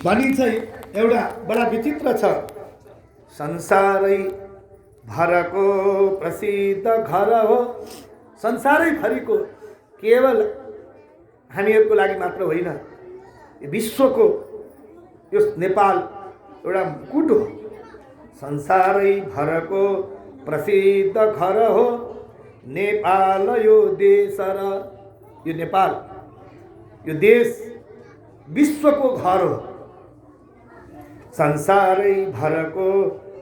भनिन्छ एउटा बडा विचित्र छ। संसारै भरको प्रसिद्ध घर हो। संसारै भरिको केवल हामीहरूको लागि मात्र होइन, विश्वको यो नेपाल एउटा मुकुट हो। संसारै भरको प्रसिद्ध घर हो नेपाल यो देश र यो नेपाल यो देश विश्वको घर हो। संसारै भरको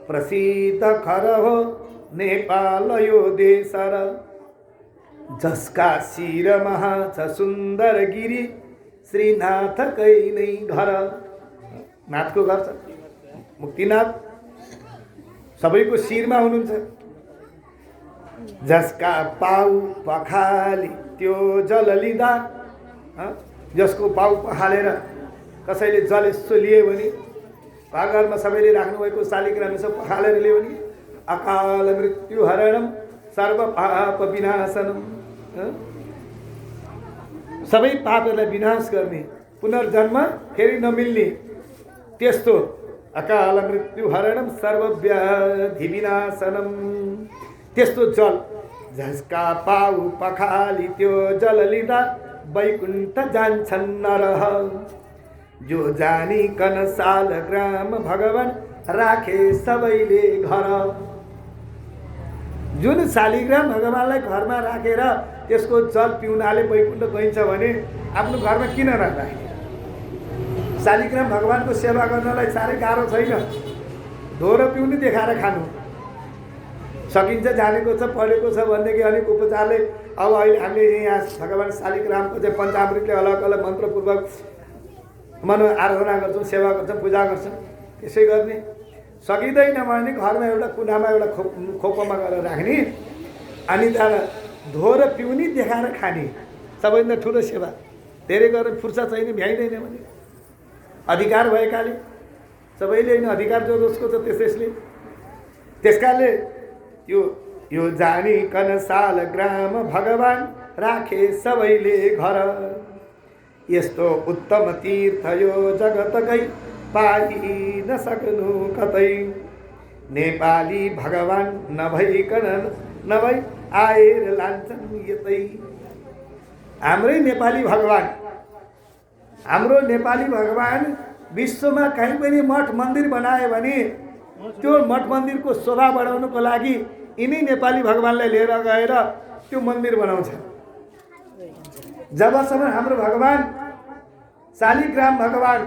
प्रसिद्ध घर हो नेपाल यो देश र जसका शिरमा छ सुन्दर गिरी श्रीनाथकै नै घर। नाथको घर छ, मुक्तिनाथ सबैको शिरमा हुनुहुन्छ। जसका पाउ पखाली त्यो जल लिँदा, जसको पाउ पखालेर कसैले जल यसो लिए भने, घरमा सबैले राख्नुभएको शालिग्राम यसो पखालेर लियो भने अकाल मृत्यु हरणम सर्व पाप विनाशनम, सबै पापहरूलाई विनाश गर्ने, पुनर्जन्म फेरि नमिल्ने त्यस्तो अकाल मृत्यु हरणम सर्व व्याधि विनाशनम त्यस्तो जल। जसका पाउ पखाली त्यो जल लिँदा वैकुण्ठ जान्छन् नरह। जो जानिकन शालग्राम भगवान राखे सबैले घर। जुन शालिग्राम भगवानलाई घरमा राखेर त्यसको जल पिउनाले वैकुण्ठ गइन्छ भने आफ्नो घरमा किन राख्ने? शालिग्राम भगवानको सेवा गर्नलाई साह्रै गाह्रो छैन। धोरो पिउनु देखाएर खानु सकिन्छ, जानेको छ, पढेको छ भनेदेखि अलिक उपचारले। अब अहिले हामीले यहाँ भगवान शालिग्रामको चाहिँ पञ्चामृतले अलग अलग मन्त्रपूर्वक मन आराधना गर्छौँ, सेवा गर्छौँ, पूजा गर्छौँ। त्यसै गर्ने सकिँदैन भने घरमा एउटा कुनामा एउटा खोपमा गरेर राख्ने, अनि त्यहाँ धोएर पिउनी देखाएर खाने, सबैभन्दा ठुलो सेवा। धेरै गरेर फुर्सद छैन, भ्याइँदैन भने अधिकार भएकाले सबैले होइन, अधिकार जो जसको छ त्यसैले। त्यसकारणले यो जानिकन शालग्राम भगवान राखे सबैले घर। यस्तो उत्तम तीर्थ यो जगतकै पाइ नसक्नु कतै। नेपाली भगवान नभइकन नभई आएर लान्छन् यतै। हाम्रै नेपाली भगवान, हाम्रो नेपाली भगवान विश्वमा कहीँ पनि मठ मन्दिर बनायो भने त्यो मठ मन्दिरको शोभा बढाउनको लागि यिनै नेपाली भगवानलाई लिएर गएर त्यो मन्दिर बनाउँछ। जबसम्म हाम्रो भगवान शालिग्राम भगवान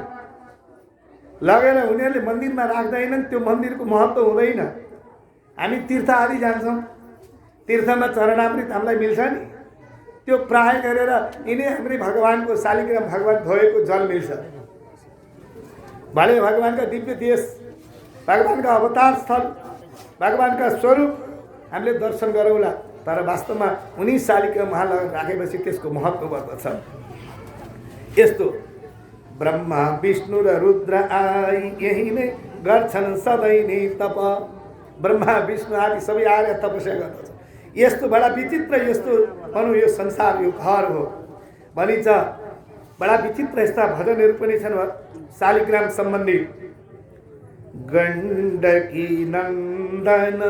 लगेर उनीहरूले मन्दिरमा राख्दैनन् त्यो मन्दिरको महत्त्व हुँदैन। हामी तीर्थ आदि जान्छौँ, तीर्थमा चरणामृत हामीलाई मिल्छ नि, त्यो प्राय गरेर यिनै हाम्रै भगवानको शालिग्राम भगवान धोएको जल मिल्छ। भले भगवानका दिव्य देश, भगवानका अवतार स्थल, भगवानका स्वरूप हामीले दर्शन गरौँला, तर वास्तवमा उनी शालिग्राम महाल राखेपछि त्यसको महत्त्व बढ्दछ। यस्तो ब्रह्मा विष्णु र रुद्र आई यही नै गर्छन् सधैँ नै तप। ब्रह्मा विष्णु आदि सबै आएर तपस्या गर्दछ। यस्तो बडा विचित्र, यस्तो भनौँ यो संसार यो घर हो भनिन्छ। बडा विचित्र यस्ता भजनहरू पनि छन् शालिग्राम सम्बन्धी। गण्डकी नन्दन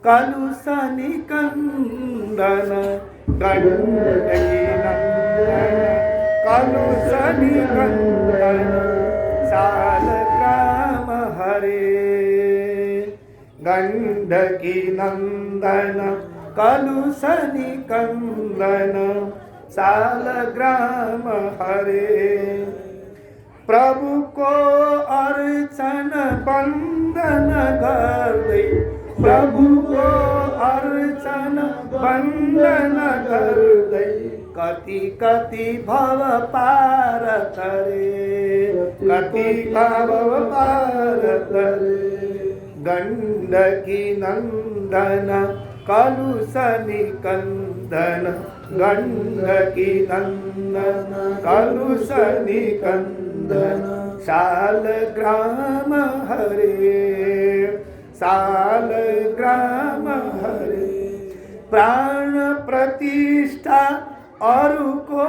कलुषनी कन्दन, गण्डकी नन्दन कलुषनी कन्दन शालग्राम हरे। गण्डकी नन्दन कलुषनी कन्दन शालग्राम हरे। प्रभुको अर्चन वन्दन गर्दै, प्रभुको अर्चन वन्दन गर्दै कति कति भव पार तरे, कति भव पार तरे। गण्डकी नन्दन कलुषनी कन्दन, गण्डकी नन्दन कलुषनी कन्दन शालग्राम हरे। शालग्राम हरे। प्राण प्रतिष्ठा अरूको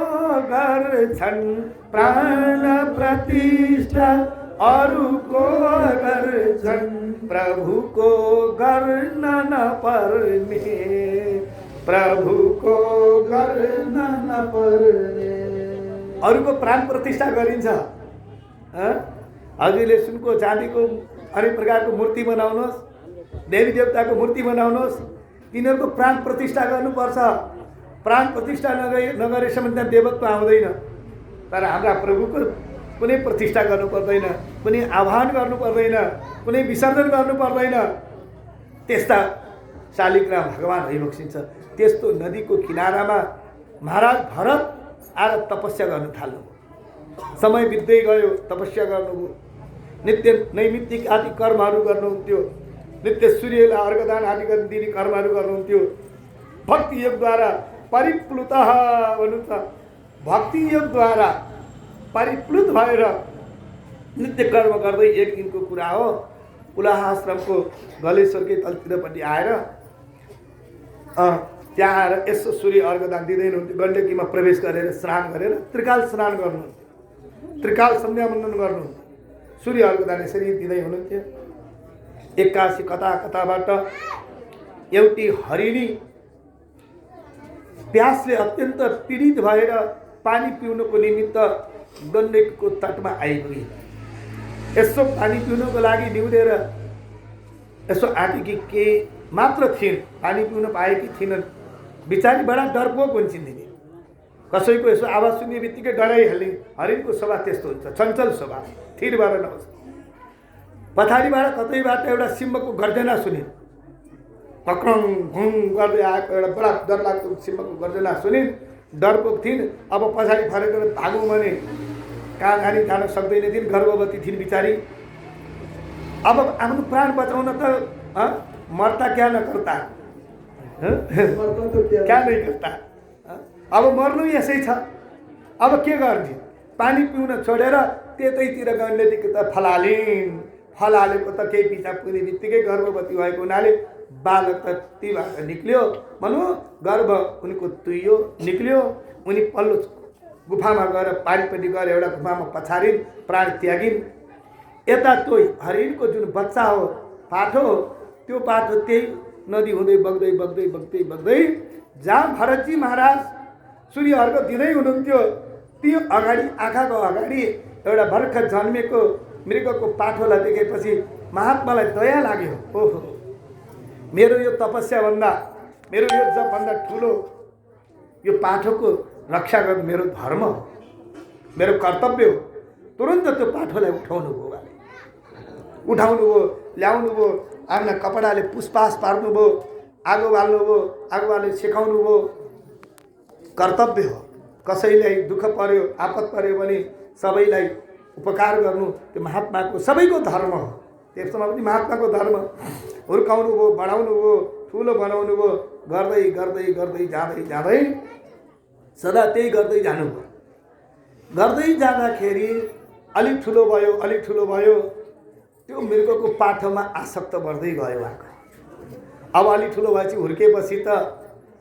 गर्छन् प्राण प्रतिष्ठा, अरूको गर्छन् प्रभुको गर्न नपर्ने, प्रभुको गर्न नपर्ने। अरूको प्राण प्रतिष्ठा गरिन्छ। हजुरले सुनको चाँदीको अनेक प्रकारको मूर्ति बनाउनुहोस्, देवी देवताको मूर्ति बनाउनुहोस्, तिनीहरूको प्राण प्रतिष्ठा गर्नुपर्छ। प्राण प्रतिष्ठा नगरेसम्म त्यहाँ देवत्व आउँदैन। तर हाम्रा प्रभुको कुनै प्रतिष्ठा गर्नु पर्दैन, कुनै आह्वान गर्नु पर्दैन, कुनै विसर्जन गर्नु पर्दैन। त्यस्ता शालिग्राम भगवान भइबक्सिन्छ। त्यस्तो नदीको किनारामा महाराज भरत आएर तपस्या गर्न थाल्नु। समय बित्दै गयो, तपस्या गर्नुभयो, नित्य नैमित्तिक आदि कर्महरू गर्नुहुन्थ्यो, नित्य सूर्यलाई अर्घदान आदि दिने कर्महरू गर्नुहुन्थ्यो। भक्ति योगद्वारा परिप्लुत भन्नुहुन्छ, भक्ति योगद्वारा परिप्लुत भएर नित्य कर्म गर्दै एक दिनको कुरा हो, पुलाहाश्रमको गलेश्वरकै तलतिरपट्टि आएर त्यहाँ आएर यसो सूर्य अर्घदान दिँदै हुनुहुन्थ्यो। गण्डकीमा प्रवेश गरेर स्नान गरेर त्रिकाल स्नान गर्नुहुन्थ्यो, त्रिकाल सन्ध्या वन्दन गर्नुहुन्थ्यो, सूर्य अर्घदान यसरी दिँदै हुनुहुन्थ्यो। एक्कासी कता कताबाट एउटी हरिणी प्यासले अत्यन्त पीडित भएर पानी पिउनको निमित्त गण्डकीको तटमा आइपुगे। यसो पानी पिउनको लागि निहुरेर यसो आँटेकी के मात्र थिइन्, पानी पिउन पाएकी थिइनन्। बिचारी बडा डरपोक हुन्छन् दिने, कसैको यसो आवाज सुन्ने बित्तिकै डराइहाल्ने। हरिणको स्वभाव त्यस्तो हुन्छ, चञ्चल स्वभाव, थिरबाट नहोस्। पछाडिबाट कतैबाट एउटा सिंहको गर्जना सुनिन्, पक्रङ घुङ गर्दै आएको एउटा बडा डरलाग्दो सिंहको गर्जना सुनिन्। डरपोक थिइन्। अब पछाडि फरेर भागौँ भने कहाँ खानी जान सक्दैन थिइन्, गर्भवती थिइन् बिचारी। अब आफ्नो प्राण बचाउन त मर्ता क्या न करता, क्या नहीं करता। अब मर्नु यसै छ, अब के गर्ने? पानी पिउन छोडेर त्यतैतिर गण्डकीको त फलालिन्। फलालेको त केही पिछा पुग्ने बित्तिकै गर्भवती भएको हुनाले बालक त तीबाट निक्ल्यो। भनौँ गर्भ उनको तुइयो, निक्ल्यो। उनी पल्लो गुफामा गएर पारिपट्टि गएर एउटा गुफामा पछारिन्, प्राण त्यागिन्। यता त्यो हरिणको जुन बच्चा हो, पाठो हो, त्यो पाठो त्यही नदी हुँदै बग्दै बग्दै बग्दै बग्दै जहाँ भरतजी महाराज सूर्य अर्घ दिँदै हुनुहुन्थ्यो, त्यो अगाडि आँखाको अगाडि एउटा भर्खर जन्मेको मृगको पाठोलाई देखेपछि महात्मालाई दया लाग्यो। ओहो, मेरो यो तपस्याभन्दा, मेरो यो जबभन्दा ठुलो यो पाठोको रक्षा गर्नु मेरो धर्म हो, मेरो कर्तव्य हो। तुरन्त त्यो पाठोलाई उठाउनु भयो, उठाउनुभयो, ल्याउनुभयो, आफ्ना कपडाले पुष्पास पार्नुभयो, आगो बाल्नुभयो, आगो बालेर सेकाउनु भयो। कर्तव्य हो। कसैलाई दुःख पर्यो, आपत पर्यो भने सबैलाई उपकार गर्नु त्यो महात्माको सबैको धर्म हो। त्यसमा पनि महात्माको धर्म। हुर्काउनु भयो, बढाउनु भयो, ठुलो बनाउनु भयो, गर्दै गर्दै गर्दै जाँदै जाँदै सदा त्यही गर्दै जानुभयो। गर्दै जाँदाखेरि अलिक ठुलो भयो, अलिक ठुलो भयो, त्यो मृगको पाठोमा आसक्त बढ्दै गयो उहाँको। अब अलिक ठुलो भएपछि हुर्केपछि त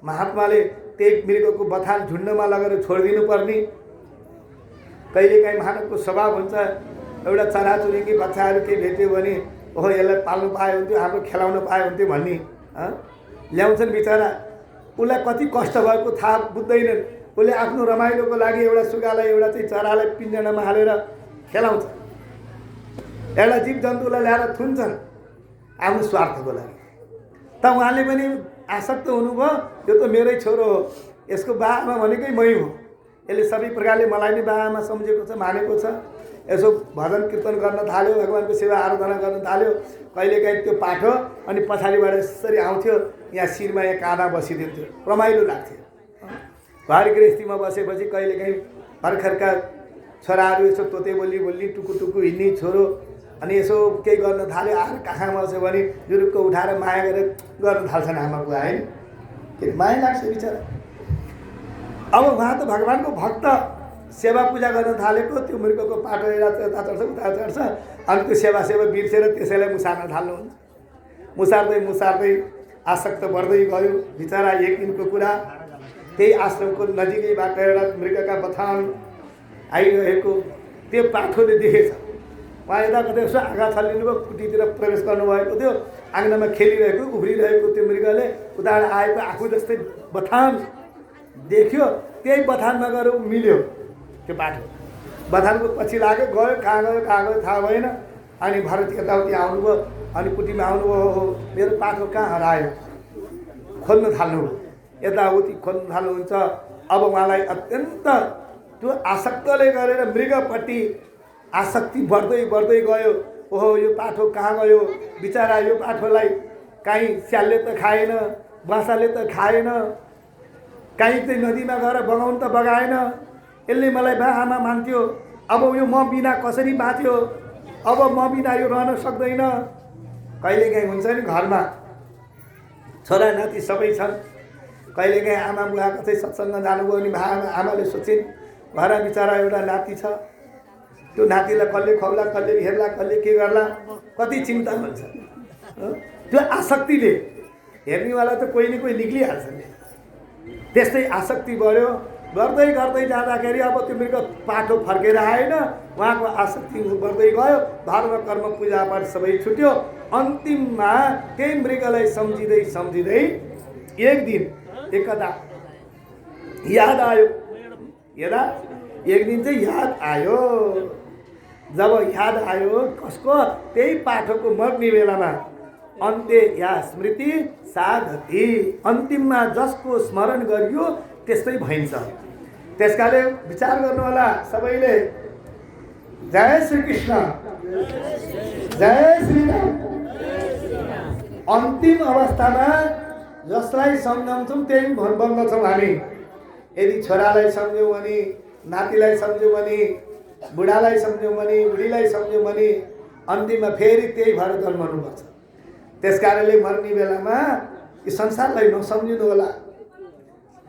महात्माले त्यही मृगको बथान झुन्डमा लगेर छोडिदिनु पर्ने। कहिलेकाहीँ मानवको स्वभाव हुन्छ, एउटा चराचुरुङ्गी बच्चाहरू केही भेट्यो भने ओहो यसलाई पाल्नु पाए हुन्थ्यो, हाम्रो खेलाउन पाए हुन्थ्यो भन्ने ल्याउँछन्। बिचरा उसलाई कति कष्ट भएको थाहा बुझ्दैनन्। उसले आफ्नो रमाइलोको लागि एउटा सुगालाई, एउटा चाहिँ चरालाई पिञ्जरामा हालेर खेलाउँछ, एउटा जीव जन्तुलाई ल्याएर थुन्छन् आफ्नो स्वार्थको लागि। त उहाँले पनि आसक्त हुनुभयो, यो त मेरै छोरो हो, यसको बाआमा भनेकै मै हो, यसले सबै प्रकारले मलाई नै बाआमा सम्झेको छ, मानेको छ। यसो भजन कीर्तन गर्न थाल्यो, भगवानको सेवा आराधना गर्न थाल्यो। कहिलेकाहीँ त्यो पाठो अनि पछाडिबाट यसरी आउँथ्यो, यहाँ शिरमा यहाँ काँधा बसिदिन्थ्यो, रमाइलो लाग्थ्यो। घर गृहस्थीमा बसेपछि कहिलेकाहीँ भर्खरका छोराहरू यसो तोते बोली बोली टुकु टुकु हिँड्ने छोरो अनि यसो केही गर्न थाल्यो, आएर काखमा बस्यो भने जुरुक्क उठाएर माया गरेर गर्न थाल्छन् आमा बुवा, होइन? के माया लाग्छ बिचरा। अब उहाँ त भगवानको भक्त, सेवा पूजा गर्न थालेको, त्यो मृगको पाटो यता चढ्छ उता चढ्छ, अनि त्यो सेवा बिर्सेर त्यसैलाई मुसार्न थाल्नुहुन्छ। मुसार्दै मुसार्दै आसक्त बढ्दै गयो बिचरा। एक दिनको कुरा त्यही आश्रमको नजिकैबाट एउटा मृगका बथान आइरहेको त्यो पाठोले देखेछ। उहाँ यता कतै यसो आँखा छल्लिनुभयो, कुटीतिर प्रवेश गर्नुभएको थियो, आँगनमा खेलिरहेको उफ्रिरहेको त्यो मृगले उताबाट आएको आफू जस्तै बथान देख्यो। त्यही बथानमा गएर मिल्यो त्यो पाठो। बथानको पछि लाग्यो, गयो, कहाँ गयो थाहा भएन। अनि भरत यताउति आउनुभयो, अनि कुटीमा आउनुभयो, मेरो पाठो कहाँ हरायो खोज्न थाल्नुभयो। यताउति खोज्न थाल्नुहुन्छ। अब उहाँलाई अत्यन्त त्यो आसक्तले गरेर मृगपट्टि आसक्ति बढ्दै गयो। ओहो, यो पाठो कहाँ गयो बिचरा, यो पाठोलाई काहीँ स्यालले त खाएन, बाँसाले त खाएन, काहीँ चाहिँ नदीमा गएर बगाउनु त बगाएन, यसले मलाई बा आमा मान्थ्यो, अब यो म बिना कसरी बाँच्यो, अब म बिना यो रहन सक्दैन। कहिलेकाहीँ हुन्छ नि घरमा छोरा नाति सबै छन्, कहिलेकाहीँ आमा बुवा कतै सत्सङ्ग जानुभयो भने आमाले सोचिन् घरमा बिचरा एउटा नाति छ, त्यो नातिलाई कसले खुवाउला, कसले हेर्ला, कसले के गर्ला, कति चिन्ता हुन्छ। त्यो आसक्तिले हेर्नेवाला त कोही न कोही निक्लिहाल्छ नि। त्यस्तै आसक्ति बढ्यो। गर्दै जाँदाखेरि अब त्यो मृग पाठो फर्केर आएन, उहाँको आसक्ति बढ्दै गयो। धर्म कर्म पूजापाठ सबै छुट्यो। अन्तिममा त्यही मृगलाई सम्झिँदै एक दिन एकदा याद आयो। एक दिन चाहिँ याद आयो। जब याद आयो कसको, त्यही पाठोको मर्ने बेलामा अन्त्य या स्मृति साधति, अन्तिममा जसको स्मरण गरियो त्यस्तै भइन्छ। त्यसकाले विचार गर्नु होला सबैले। जय श्री कृष्ण, जय श्री राम। अन्तिम अवस्थामा जसलाई सम्झन्छौँ त्यही बन्दछौँ हामी। यदि छोरालाई सम्झ्यौँ भने, नातिलाई सम्झ्यौँ भने, बुढालाई सम्झ्यौँ भने, बुढीलाई सम्झ्यौँ भने अन्तिममा फेरि त्यही भएर जन्मनुपर्छ। त्यस कारणले मर्ने बेलामा यो संसारलाई नसम्झिनु होला,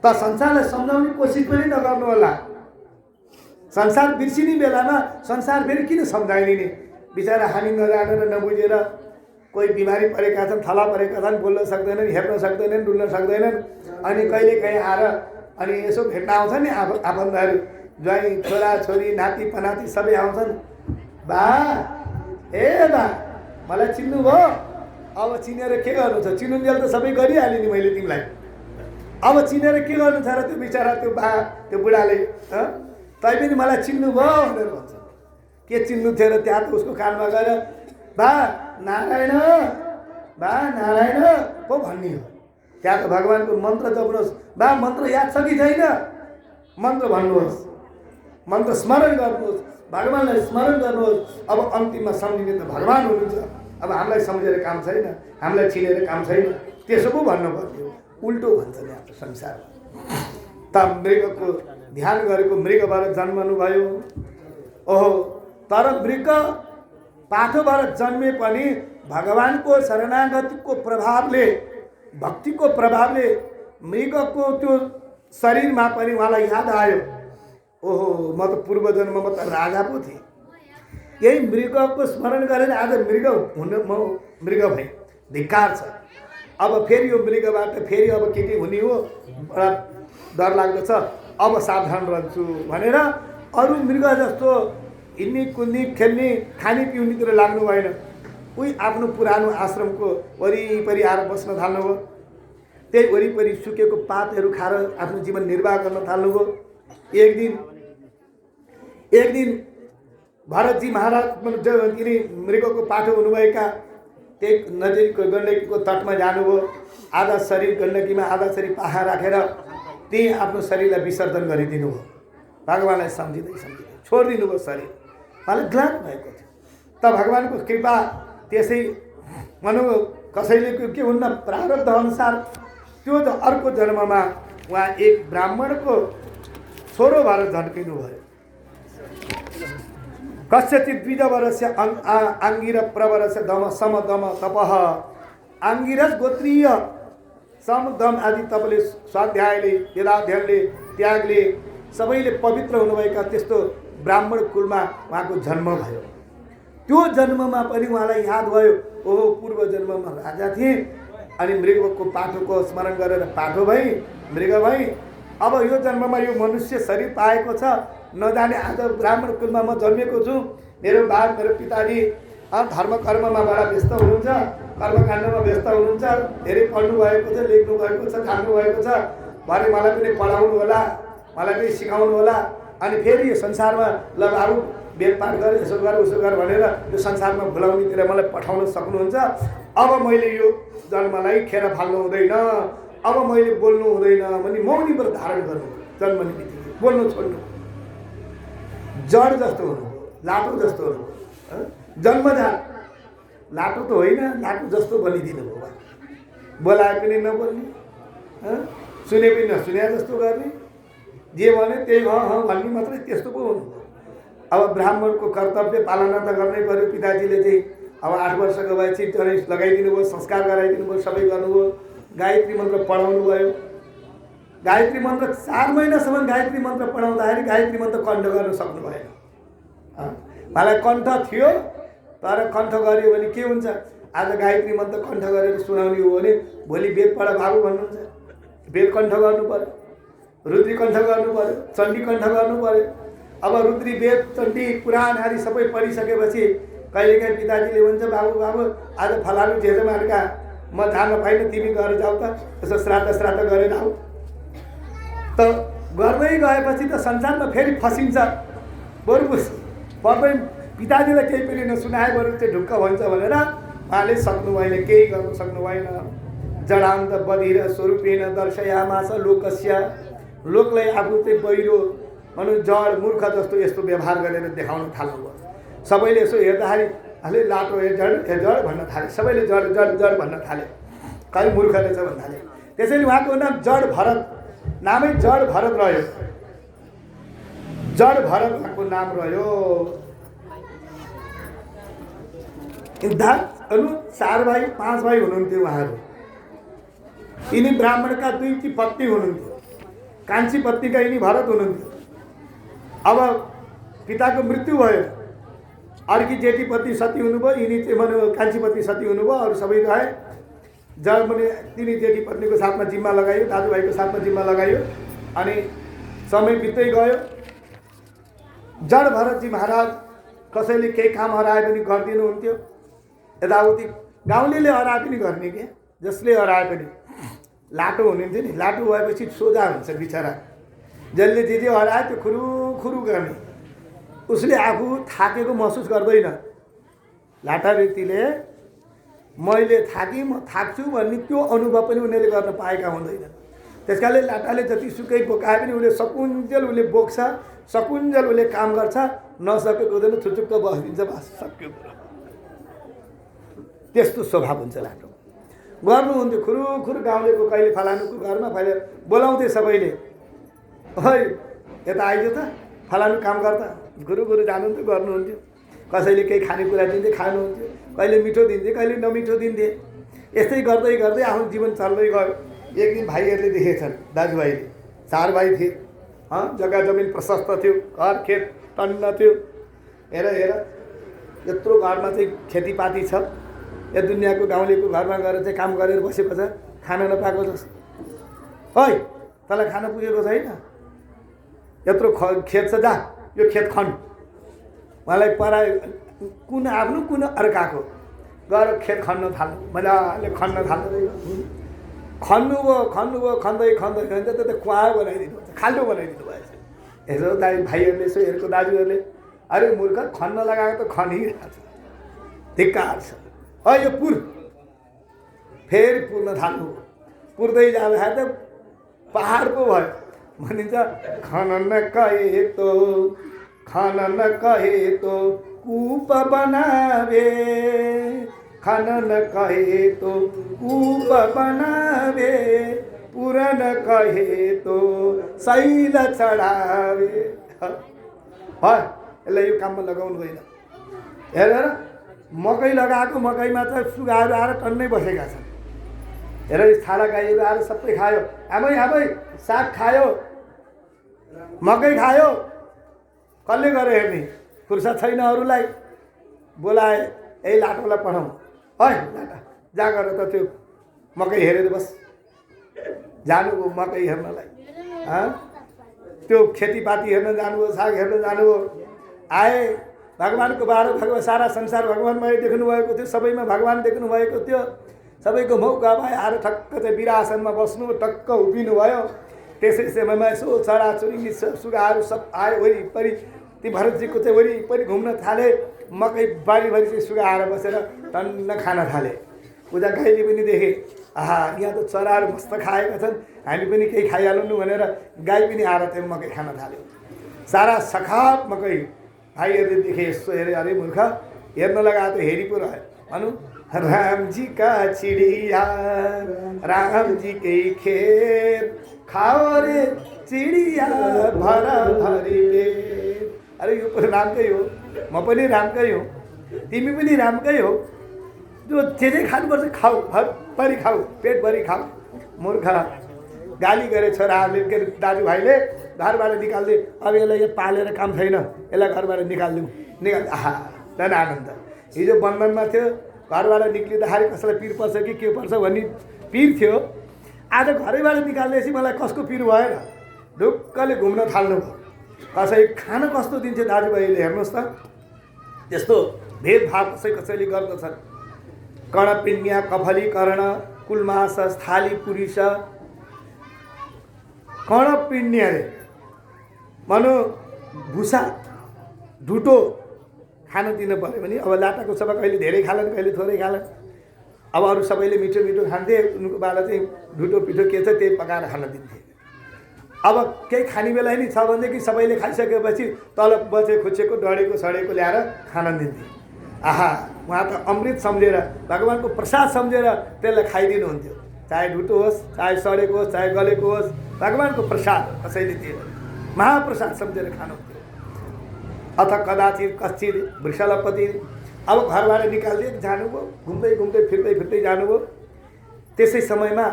त संसारलाई सम्झाउने कोसिस पनि नगर्नु होला। संसार बिर्सिने बेलामा संसार फेरि किन सम्झाइने नि? बिचरा हामी नजानेर नबुझेर कोही बिमारी परेका छन्, थला परेका छन्, बोल्न सक्दैनन्, हेर्न सक्दैनन्, डुल्न सक्दैनन्। अनि कहिलेकाहीँ आएर अनि यसो भेट्न आउँछ नि आफन्तहरू, ज्वाइँ छोरा छोरी नाति पनाति सबै आउँछन्। बा मलाई चिन्नुभयो? अब चिनेर के गर्नु छ? चिनुन्जेल त सबै गरिहालेँ नि मैले तिमीलाई, अब चिनेर के गर्नु छ र? त्यो बिचरा त्यो बुढाले तै पनि मलाई चिन्नुभयो भनेर भन्छ। के चिन्नु थियो र? त्यहाँ त उसको कानमा गएर बा नारायण पो भन्ने हो। त्यहाँ त भगवानको मन्त्र जप्नुहोस्। बा मन्त्र याद छ कि छैन? मन्त्र भन्नुहोस्, मन्त्र स्मरण गर्नुहोस्, भगवान्लाई स्मरण गर्नुहोस्। अब अन्तिममा सम्झिने त भगवान् हुनुहुन्छ। अब हामीलाई सम्झेर काम छैन, हामीलाई चिनेर काम छैन, त्यसो पो भन्नु पर्यो। उल्टो भन्छ नि हाम्रो संसार। त मृगको ध्यान गरेको मृगबाट जन्मनु भयो। ओहो, तर मृग पाठोबाट जन्मे पनि भगवानको शरणागतिको प्रभावले, भक्तिको प्रभावले मृगको त्यो शरीरमा पनि उहाँलाई याद आयो, ओहो म त पूर्व जन्ममा त राजा पो थिएँ। यही मृगको स्मरण गरेर आज मृग भएँ। धिक्कार छ। अब फेरि यो मृगबाट फेरि अब के हुने हो, बडा डर लाग्दो छ। अब सावधान रहन्छु भनेर अरू मृग जस्तो हिँड्ने कुद्ने खेल्ने खाने पिउनेतिर लाग्नु भएन। उही आफ्नो पुरानो आश्रमको वरिपरि आएर बस्न थाल्नुभयो। त्यही वरिपरि सुकेको पातहरू खाएर आफ्नो जीवन निर्वाह गर्न थाल्नुभयो। एक दिन भरतजी महाराज तिनी मृगको पाठो हुनुभएका त्यही नजिकको गण्डकीको तटमा जानुभयो। आधा शरीर गण्डकीमा, आधा शरीर पाखा राखेर त्यही आफ्नो शरीरलाई विसर्जन गरिदिनु भयो। भगवान्लाई सम्झिँदै छोडिदिनु भयो शरीर। उहाँलाई ग्लानि भएको थियो। त भगवान्को कृपा त्यसै भनौँ कसैले के हुन्न, प्रारब्ध अनुसार त्यो त अर्को जन्ममा उहाँ एक ब्राह्मणको छोरो भएर झन्किनु भयो। कस्यचित् द्विजवरस्य आङ्गिर प्रवरस्य दम सम दम तपः। आङ्गिरस गोत्रीय सम दम आदि तपले, स्वाध्यायले, वेदाध्ययनले, त्यागले सबैले पवित्र हुनुभएका त्यस्तो ब्राह्मण कुलमा उहाँको जन्म भयो। त्यो जन्ममा पनि उहाँलाई याद भयो, ओहो पूर्व जन्ममा राजा थिए, अनि मृगको पाठोको स्मरण गरेर पाठो भई, मृग भई, अब यो जन्ममा यो मनुष्य शरीर पाएको छ, नजाने आज ब्राह्मण कुलमा म जन्मेको छु, मेरो बा मेरो पिताजी धर्म कर्ममा बडा व्यस्त हुनुहुन्छ, कर्मकाण्डमा व्यस्त हुनुहुन्छ, धेरै पढ्नु भएको छ, लेख्नु भएको छ, जान्नु भएको छ, भरे मलाई पनि पढाउनु होला, मलाई पनि सिकाउनु होला। अनि फेरि यो संसारमा ल बाबु वेदपाठ गर, यसो गर उसो गर भनेर यो संसारमा भुलाउनेतिर मलाई पठाउन सक्नुहुन्छ। अब मैले यो जन्मलाई खेर फाल्नु हुँदैन, अब मैले बोल्नु हुँदैन भने मौनी व्रत धारण गर्नु, जन्मने बित्तिकै बोल्नु छोड्नु। जड जस्तो हुनु, लाटो जस्तो हुनु, जन्मजात लाटो त होइन, लाटो जस्तो बनिदिनु भयो। बोलाए पनि नबोल्ने, सुने पनि नसुने जस्तो गर्ने, जे भने त्यही भन्ने मात्रै, त्यस्तो पो हुनु। अब ब्राह्मणको कर्तव्य पालना त गर्नै पर्यो। पिताजीले चाहिँ अब 8 वर्षको भएपछि जनै लगाइदिनु भयो, संस्कार गराइदिनु भयो, सबै गर्नुभयो, गायत्री मन्त्र पढाउनु भयो। गायत्री मन्त्र 4 महिनासम्म गायत्री मन्त्र पढाउँदाखेरि गायत्री मन्त्र कण्ठ गर्न सक्नु भएन। मलाई कण्ठ थियो, तर कण्ठ गऱ्यो भने के हुन्छ, आज गायत्री मन्त्र कण्ठ गरेर सुनाउने हो भने भोलि वेद पढ बाबु भन्नुहुन्छ, वेद कण्ठ गर्नु पर्यो, रुद्री कण्ठ गर्नु पर्यो, चण्डी कण्ठ गर्नु पर्यो। अब रुद्री वेद चण्डी पुराण आदि सबै पढिसकेपछि कहिलेकाहीँ पिताजीले भन्छ बाबु आज फलानु जेजमानका म जान पाइनँ, तिमी गएर जाऊ त, यसो श्राद्ध गरेर आऊ त। गर्दै गएपछि त संसारमा फेरि फसिन्छ। बरु पढ्दै पिताजीलाई केही पनि नसुनाए बरु चाहिँ ढुक्क भन्छ भनेर उहाँले सक्नु भएन, केही गर्नु सक्नु भएन। जडान्त बधिर स्वरूपेण दर्शयामास लोकस्य, लोकलाई आफू चाहिँ बहिरो भनौँ जड मूर्ख जस्तो यस्तो व्यवहार गरेर देखाउन थाल्नुभयो। सबैले यसो हेर्दाखेरि अलि लाटो हे जड भन्न थाले, सबैले जड जड जड भन्न थाले, कहिले मूर्ख रहेछ भन्न थाले। त्यसैले उहाँको नाम जड भरत, नामै जड भरत रह्यो, जड भरत उहाँको नाम रह्यो। अनु 4 भाइ 5 भाइ हुनुहुन्थ्यो उहाँहरू। यिनी ब्राह्मणका 2 पत्नी हुनुहुन्थ्यो, कान्छी पत्नीका यिनी भरत हुनुहुन्थ्यो। अब पिताको मृत्यु भयो, अर्की जेठी पत्नी सती हुनुभयो, यिनी चाहिँ कान्छी पत्नी सती हुनुभयो, अरू सबै रहे। जब मैले तिनी जेठी पत्नीको साथमा जिम्मा लगायो, दाजुभाइको साथमा जिम्मा लगायो, अनि समय बित्दै गयो। जड भरतजी महाराज कसैले केही काम हराए पनि गरिदिनुहुन्थ्यो, यताउति गाउँलेले हराए पनि गर्ने के, जसले हराए पनि। लाटो हुनुहुन्थ्यो नि, लाटो भएपछि सोझा हुन्छ बिचरा, जसले जे हराए त्यो खुरु गर्ने, उसले आफू थाकेको महसुस गर्दैन। लाटा व्यक्तिले मैले थाकेँ म थाक्छु भन्ने त्यो अनुभव पनि उनीहरूले गर्न पाएका हुँदैन। त्यसकारणले लाटाले जतिसुकै बोकाए पनि उसले सकुन्जल उसले बोक्छ, सकुन्जल उसले काम गर्छ, नसकेको हुँदैन, थुचुक्क बसिदिन्छ, बस सक्यो कुरा। त्यस्तो स्वभाव हुन्छ लाटो। गर्नुहुन्थ्यो खुरु गाउँलेको, कहिले फलानुको घरमा कहिले बोलाउँथे सबैले, है यता आइज त फलानु काम गर्दा गुरु जानुहुन्थ्यो, गर्नुहुन्थ्यो। कसैले केही खानेकुरा दिन्थे, खानुहुन्थ्यो, कहिले मिठो दिन्थे, कहिले नमिठो दिन्थे। यस्तै गर्दै गर्दै आफ्नो जीवन चल्दै गयो। एक दिन भाइहरूले देखेछन्, दाजुभाइले 4 भाइ थिए, जग्गा जमिन प्रशस्त थियो, घर खेत टन्न थियो। हेर यत्रो घरमा चाहिँ खेतीपाती छ, या दुनियाँको गाउँलेको घरमा गएर चाहिँ काम गरेर बसेको छ, खाना नपाएको जस्तो। है तँलाई खाना पुगेको छैन, यत्रो खेत छ, जा यो खेत खन्। उहाँलाई परायो, कुन आफ्नो कुन अर्काको गएर खेत खन्न थाल्नु, मजाले खन्न थाल्नु। खन्नुभयो खन्दै त कुवा बनाइदिनु भएछ, खाल्डो बनाइदिनु भएछ। यसो भाइहरूले यसो हेरेको दाजुहरूले, अरे मूर्ख खन्न लगाएको त खनिरहेको छ, धिक्कार छ। यो फेरि पुर्न थाल्नु, पुर्दै जाँदाखेरि त पहाड पो भयो। भनिन्छ खनन कहे तो कूप बनावे, खनन कहे तो कूप बनावे, पुरन कहे तो शैल चढावे। यसलाई यो काममा लगाउनु होइन। हेरेर मकै लगाएको, मकैमा त सुगाहरू आएर टन्नै बसेका छन्। हेर छाडा गाईहरू आएर सबै खायो, आमै साग खायो, मकै खायो। कसले गरे हेर्ने, फुर्सद छैन अरूलाई। बोलाए यही लाटोलाई पठाउँ, है लाटा जा गरेर त त्यो मकै हेरेर बस, जानु मकै हेर्नलाई। त्यो खेतीपाती हेर्न जानुभयो, साग हेर्न जानुभयो, आए भगवानको बाह्र भगवान, सारा संसार भगवानमै देख्नुभएको थियो, सबैमा भगवान देख्नुभएको थियो। सबैको मौका भयो, आएर ठक्क चाहिँ विरासनमा बस्नु, टक्क उभिनु भयो। त्यसै समयमा यसो चराचुरुङ्गी सुगाहरू सब आए वरिपरि। ती भरतजीको चाहिँ वरिपरि घुम्न थाले। मकै बारीभरि चाहिँ सुगा आएर बसेर टन्न खान थाले। पूजा गाईले पनि देखे, आहा यहाँ त चराहरू मस्त खाएका छन्, हामी पनि केही खाइहालौँ भनेर गाई पनि आएर चाहिँ मकै खान थाल्यो। सारा सखाप मकै भाइहरूले देखे, यसो हेरे, अरे मूर्ख हेर्न लगाए त हेरि पो रह्यो। भनौँ राम जी का चिडिया राम जी के खेत खाओ रे चिडिया भरा भरी पेट। अरे यो पनि रामकै हो, म पनि रामकै हो, तिमी पनि रामकै हो। जो जे खानुपर्छ खाऊ, भरभरि खाऊ, पेटभरि खाऊ। मूर्ख गाली गरे छोराहरूले, के अरे दाजुभाइले घरबाट निकाल्दे। अब यसलाई यो पालेर काम छैन, यसलाई घरबाट निकालिदिउँ। आहा झन् आनन्द। हिजो बन्धनमा थियो, घरबाट निक्लिँदाखेरि कसैलाई पिर पर्छ कि के पर्छ भन्ने पिर थियो। आज घरैबाट निकाल्दैछ, मलाई कसको पिर भएन, ढुक्कले घुम्न थाल्नुभयो। कसै खान कस्तो दिन्छ दाजुभाइले, हेर्नुहोस् त, त्यस्तो भेदभाव कसैले गर्दछन्। कर्णपिण्य कफलीकरण कुलमास स्थाली पुरुष। कर्णपिण्य रे मनो भुसा ढुटो खान दिनु पऱ्यो भने, अब लाटाको सभा कहिले धेरै खालान्, कहिले थोरै खालान्। अब अरू सबैले मिठो मिठो खान्थे, उनको बाला चाहिँ ढुटो पिठो के छ त्यही पकाएर खान दिन्थे। अब केही खाने बेला नि छ भनेदेखि सबैले खाइसकेपछि तल बचे खुचेको डढेको सडेको ल्याएर खान दिन्थे। आहा उहाँ त अमृत सम्झेर, भगवानको प्रसाद सम्झेर त्यसलाई खाइदिनुहुन्थ्यो। चाहे ढुटो होस्, चाहे सडेको होस्, चाहे गलेको होस्, भगवानको प्रसाद कसैले दिएर महाप्रसाद सम्झेर खानुहुन्थ्यो। अथ कदाचित कश्चित वृषलपति। अब घरबाट निकालिदिए, जानुभयो, घुम्दै घुम्दै फिर्दै फिर्दै जानुभयो। त्यसै समयमा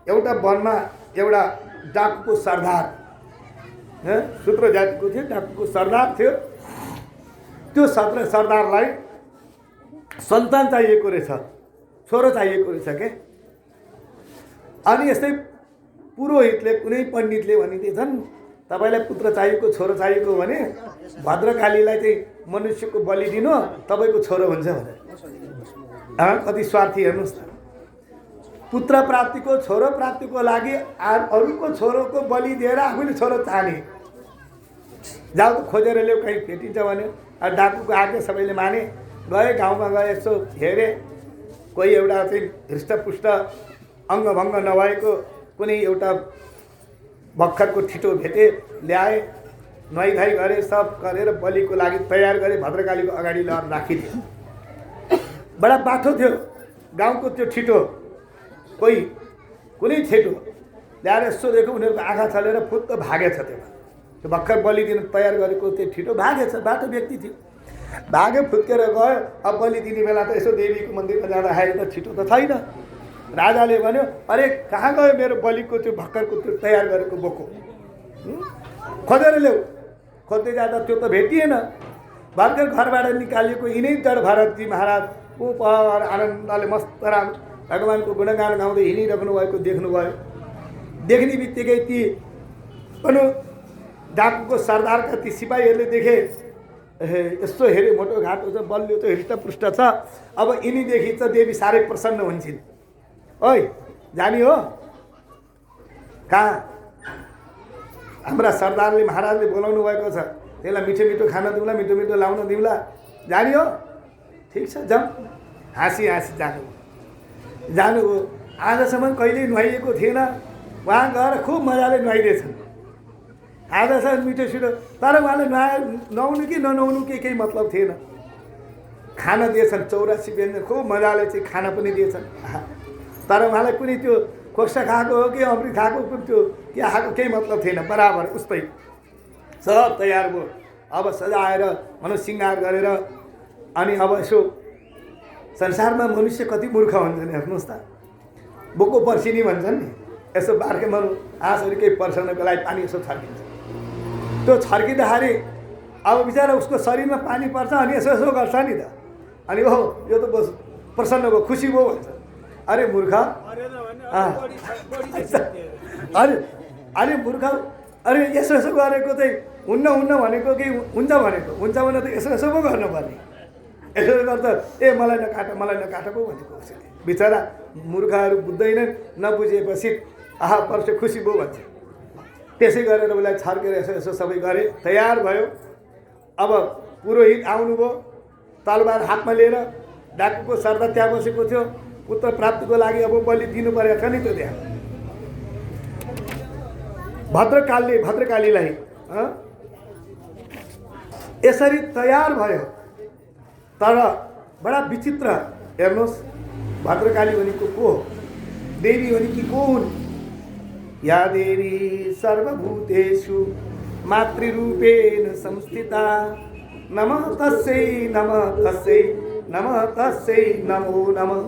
एउटा वनमा एउटा डाकुको सरदार, सूत्र जातिको थियो, डाकुको सरदार थियो। त्यो सरदारलाई सन्तान चाहिएको रहेछ, छोरो चाहिएको रहेछ के। अनि यस्तै पुरोहितले, कुनै पण्डितले भनिदिएछन्, तपाईँलाई पुत्र चाहिएको, छोरो चाहिएको भने भद्रकालीलाई चाहिँ मनुष्यको बलि दिनु, तपाईँको छोरो हुन्छ भनेर। कति स्वार्थी हेर्नुहोस् त। पुत्र प्राप्तिको, छोरो प्राप्तिको लागि अरूको छोरोको बलि दिएर आफूले छोरो चाहने। जाऊ त खोजेर ल्याऊ, कहीँ भेटिन्छ भने। डाकुको आज्ञा सबैले माने। गए गाउँमा गए, यसो हेरे, कोही एउटा चाहिँ हृष्टपुष्ट अङ्गभङ्ग नभएको कुनै एउटा भर्खरको ठिटो भेटे, ल्याए, नुहाइधुवाइ गरे, सब गरेर बलिको लागि तयार गरे। भद्रकालीको अगाडि लगेर राखिदियो। बडा बाठो थियो गाउँको त्यो ठिटो, कोही कुनै ठेटो ल्याएर यसो दिएको, उनीहरूको आँखा चलेर फुत्त भागेछ। त्यो भर्खर बलि दिनु तयार गरेको त्यो ठिटो भागेछ। बाटो व्यक्ति थियो, भागे, फुत्केर गयो। अब बलि दिने बेला त यसो देवीको मन्दिरमा जाँदाखेरि त छिटो त छैन। राजाले भन्यो, अरे कहाँ गयो मेरो बलिको त्यो भर्खरको त्यो तयार गरेको बोको, खोजेर ल्याऊ। खोज्दै जाँदा त्यो त भेटिएन। भर्खर घरबाट निकालिएको यिनै जड भरतजी महाराज पर आनन्दले मस्त राम भगवानको गुणगान गाउँदै हिँडिराख्नु भएको देख्नुभयो। देख्ने बित्तिकै ती पनि डाकुको सरदारका ती सिपाहीहरूले देखे, यस्तो हेरे, मोटो घाटो छ, बलियो छ, हृष्टपुष्ट छ। अब यिनीदेखि त देवी साह्रै प्रसन्न हुन्छन्। ओइ जानी हो कहाँ? हाम्रा सरदारले महाराजले बोलाउनु भएको छ, त्यसलाई मिठो मिठो खान दिउँला, मिठो मिठो लाउन दिउँला। जानी हो? ठिक छ, जाउँ। हाँसी हाँसी जानुभयो। आजसम्म कहिल्यै नुहाइएको थिएन, उहाँ गएर खुब मजाले नुहाइदिएछन्। आजसम्म मिठो छिटो, तर उहाँले नुहाउनु कि ननुहाउनु केही मतलब थिएन। खाना दिएछन्, 84 व्यञ्जन खुब मजाले चाहिँ खाना पनि दिएछन्। तर उहाँलाई कुनै त्यो खोक्सा खाएको हो कि अमृत खाएको, त्यो के खाएको केही मतलब थिएन। बराबर उस्तै सब तयार भयो। अब सजाएर भनौँ सिँगार गरेर, अनि अब यसो संसारमा मनुष्य कति मूर्ख हुन्छन् हेर्नुहोस् त। बोको पर्सिनी भन्छन् नि, यसो बार्के भनौँ हाँसहरू केही पर्सनको लागि पानी यसो छर्किन्छ। त्यो छर्किँदाखेरि अब बिचरा उसको शरीरमा पानी पर्छ, अनि यसो यसो गर्छ नि त। अनि ओहो यो त बस प्रसन्न भयो, खुसी भयो भन्छ। अरे मूर्ख, अरे अलि मूर्ख अरे यसो यसो गरेको चाहिँ हुन्न भनेको कि हुन्छ भनेको हुन्छ भने त यसो यसो पो गर्नुपर्ने यसो गर्दा ए मलाई नकाट पो भनेको उसले बिचरा मूर्खहरू बुझ्दैनन् नबुझेपछि आहा पर्छ खुसी पो भन्छ त्यसै गरेर उसलाई छर्केर यसो यसो सबै गरे तयार भयो अब पुरोहित आउनुभयो तलवार हातमा लिएर डाकुको सर्दा त्यहाँ बसेको थियो पुत्र प्राप्तिको लागि अब बलि दिनु परेको छ नि त त्यहाँ भद्रकालीलाई यसरी तयार भयो तर बडा विचित्र हेर्नुहोस् भद्रकाली भनेको को हो देवी भनेकी को हुन् या देवी सर्वभूतेषु मातृरूपेण संस्थिता नमः तस्यै नमो नमः